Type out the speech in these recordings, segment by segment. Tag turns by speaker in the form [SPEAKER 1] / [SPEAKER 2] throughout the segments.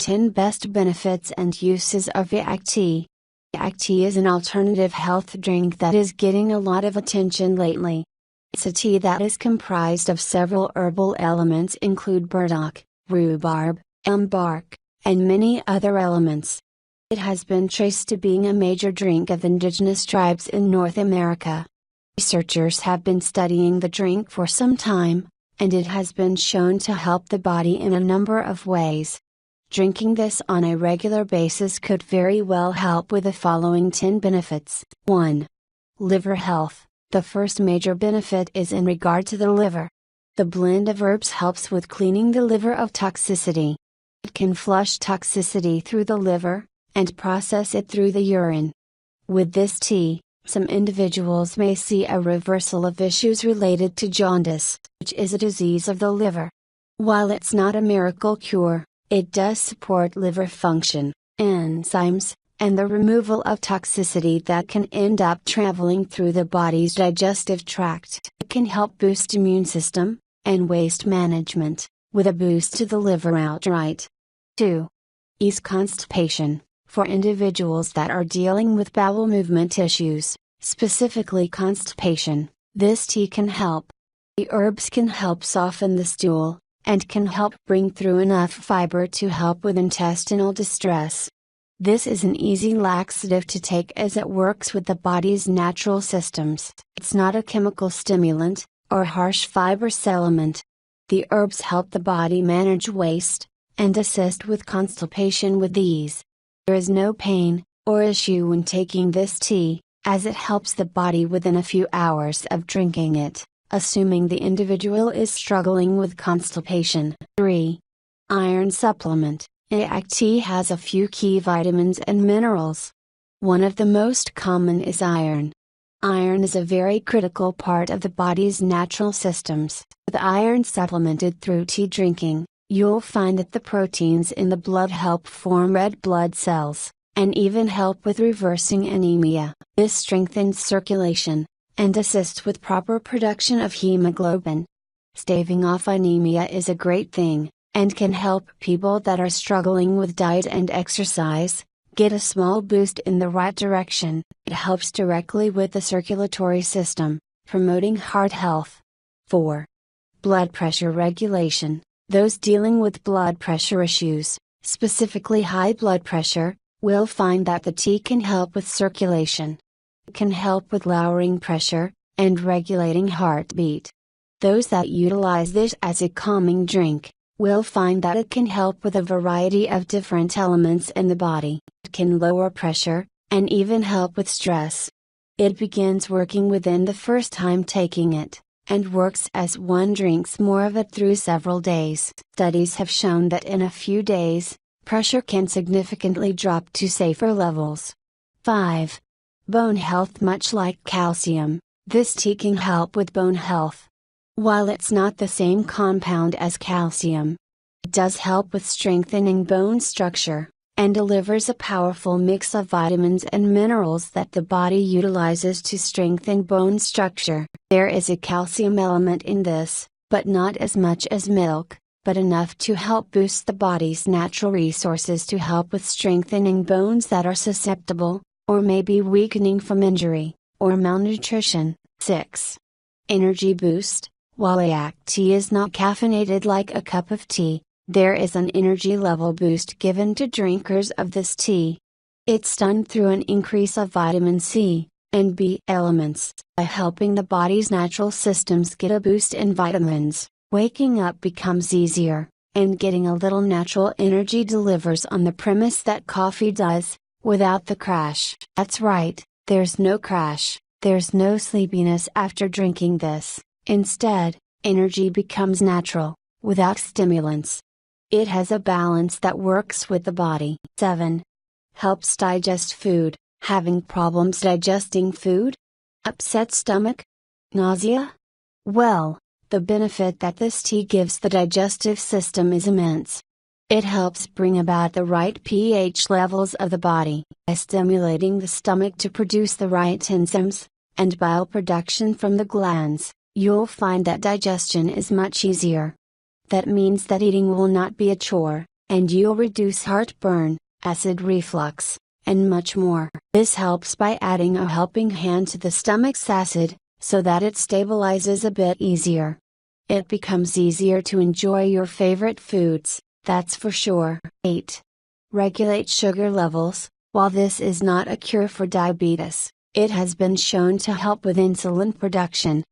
[SPEAKER 1] 10 best benefits and uses of Essiac Tea. Essiac Tea is an alternative health drink that is getting a lot of attention lately. It's a tea that is comprised of several herbal elements include burdock, rhubarb, elm bark, and many other elements. It has been traced to being a major drink of indigenous tribes in North America. Researchers have been studying the drink for some time, and it has been shown to help the body in a number of ways. Drinking this on a regular basis could very well help with the following 10 benefits. 1. Liver health. The first major benefit is in regard to the liver. The blend of herbs helps with cleaning the liver of toxicity. It can flush toxicity through the liver, and process it through the urine. With this tea, some individuals may see a reversal of issues related to jaundice, which is a disease of the liver. While it's not a miracle cure, it does support liver function, enzymes, and the removal of toxicity that can end up traveling through the body's digestive tract. It can help boost immune system, and waste management, with a boost to the liver outright. 2. Ease constipation. For individuals that are dealing with bowel movement issues, specifically constipation, this tea can help. The herbs can help soften the stool, and can help bring through enough fiber to help with intestinal distress. This is an easy laxative to take as it works with the body's natural systems. It's not a chemical stimulant, or harsh fibrous element. The herbs help the body manage waste, and assist with constipation with ease. There is no pain, or issue when taking this tea, as it helps the body within a few hours of drinking it, assuming the individual is struggling with constipation. 3. Iron supplement. Essiac Tea has a few key vitamins and minerals. One of the most common is iron. Iron is a very critical part of the body's natural systems. With iron supplemented through tea drinking, you'll find that the proteins in the blood help form red blood cells, and even help with reversing anemia. This strengthens circulation, and assists with proper production of hemoglobin. Staving off anemia is a great thing, and can help people that are struggling with diet and exercise, get a small boost in the right direction. It helps directly with the circulatory system, promoting heart health. 4. Blood pressure regulation. Those dealing with blood pressure issues, specifically high blood pressure, will find that the tea can help with circulation. It can help with lowering pressure, and regulating heartbeat. Those that utilize this as a calming drink, will find that it can help with a variety of different elements in the body. It can lower pressure, and even help with stress. It begins working within the first time taking it, and works as one drinks more of it through several days. Studies have shown that in a few days, pressure can significantly drop to safer levels. 5. Bone health. Much like calcium, this tea can help with bone health. While it's not the same compound as calcium, it does help with strengthening bone structure, and delivers a powerful mix of vitamins and minerals that the body utilizes to strengthen bone structure. There is a calcium element in this, but not as much as milk, but enough to help boost the body's natural resources to help with strengthening bones that are susceptible, or may be weakening from injury, or malnutrition. 6. Energy boost. While Essiac Tea is not caffeinated like a cup of tea, there is an energy level boost given to drinkers of this tea. It's done through an increase of vitamin C and B elements. By helping the body's natural systems get a boost in vitamins, waking up becomes easier, and getting a little natural energy delivers on the premise that coffee does, without the crash. That's right, there's no crash, there's no sleepiness after drinking this. Instead, energy becomes natural, without stimulants. It has a balance that works with the body. 7. Helps digest food. Having problems digesting food? Upset stomach? Nausea? Well, the benefit that this tea gives the digestive system is immense. It helps bring about the right pH levels of the body, by stimulating the stomach to produce the right enzymes, and bile production from the glands. You'll find that digestion is much easier. That means that eating will not be a chore, and you'll reduce heartburn, acid reflux, and much more. This helps by adding a helping hand to the stomach's acid, so that it stabilizes a bit easier. It becomes easier to enjoy your favorite foods, that's for sure. 8. Regulate sugar levels. While this is not a cure for diabetes, it has been shown to help with insulin production.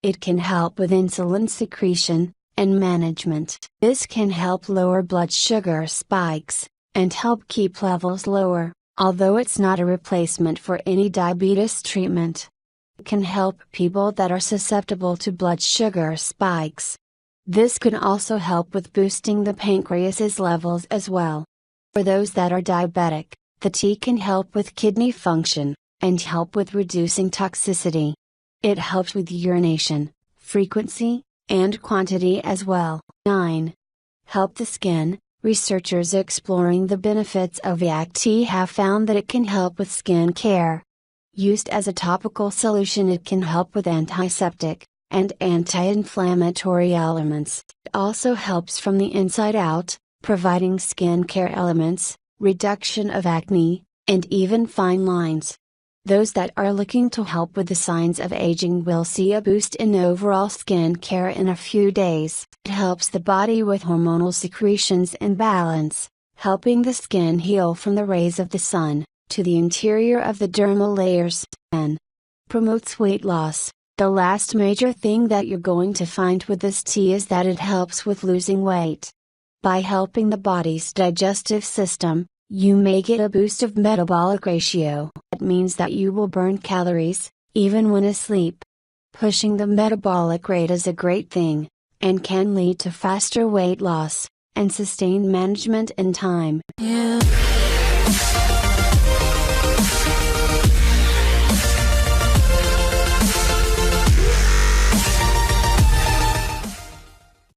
[SPEAKER 1] It can help with insulin secretion and management. This can help lower blood sugar spikes and help keep levels lower, although it's not a replacement for any diabetes treatment. It can help people that are susceptible to blood sugar spikes. This can also help with boosting the pancreas's levels as well. For those that are diabetic, the tea can help with kidney function, and help with reducing toxicity. It helps with urination, frequency, and quantity as well. 9. Help the skin. Researchers exploring the benefits of Essiac tea have found that it can help with skin care. Used as a topical solution, it can help with antiseptic and anti-inflammatory elements. It also helps from the inside out, providing skin care elements, reduction of acne, and even fine lines. Those that are looking to help with the signs of aging will see a boost in overall skin care in a few days. It helps the body with hormonal secretions in balance, helping the skin heal from the rays of the sun, to the interior of the dermal layers. 10. Promotes weight loss. The last major thing that you're going to find with this tea is that it helps with losing weight. By helping the body's digestive system, you may get a boost of metabolic ratio. That means that you will burn calories, even when asleep. Pushing the metabolic rate is a great thing, and can lead to faster weight loss, and sustained management in time. Yeah.